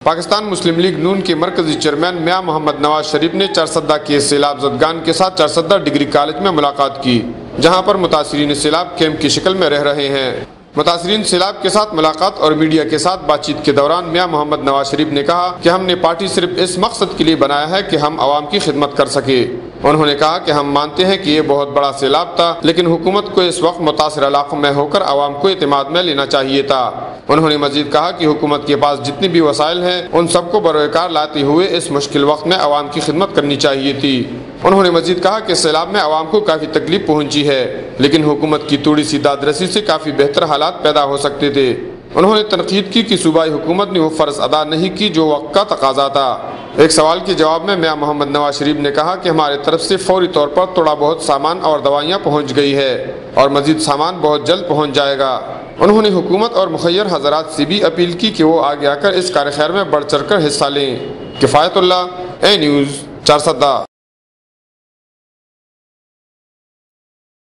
پاکستان مسلم league نون کے مرکزی chairman میاں محمد نواز شریف نے چارسدہ کے سیلاب زدگان کے ساتھ چارسدہ ڈگری کالج میں ملاقات کی، جہاں پر متاثرین سیلاب کیمپ کی شکل میں رہ رہے ہیں۔ متاثرین سیلاب کے ساتھ ملاقات اور میڈیا کے ساتھ بات چیت کے دوران میاں محمد نواز شریف نے کہا کہ ہم نے پارٹی صرف اس مقصد کے لیے بنایا ہے کہ ہم عوام کی خدمت کر سکے۔ انہوں نے کہا کہ ہم مانتے ہیں کہ یہ بہت بڑا سیلاب تھا، لیکن حکومت کو اس وقت متاثرہ علاقوں میں ہو کر عوام کو اعتماد میں لینا چاہیے تھا۔ انہوں نے مزید کہا کہ حکومت کے پاس جتنی بھی وسائل ہیں ان سب کو بروئے کار لاتے ہوئے اس مشکل وقت میں عوام کی خدمت کرنی چاہیے تھی۔ انہوں نے مزید کہا کہ سیلاب میں عوام کو کافی تکلیف پہنچی ہے، لیکن حکومت کی تھوڑی سی داد رسی سے کافی بہتر حالات پیدا ہو سکتے تھے۔ انہوں نے تنقید کی کہ صوبائی حکومت نے وہ فرض ادا نہیں کی جو وقت کا تقاضا تھا۔ ایک سوال کے جواب میں میاں محمد نواز شریف نے کہا کہ ہماری طرف سے فوری طور پر تھوڑا بہت سامان اور دوائیاں پہنچ گئی ہے اور مزید سامان بہت جلد پہنچ جائے گا۔ انہوں نے حکومت اور مخیر حضرات سے بھی اپیل کی کہ وہ آگے آ کر اس کار خیر میں بڑھ چڑھ کر حصہ لیں۔ کفایت اللہ، اے نیوز، چارسدہ۔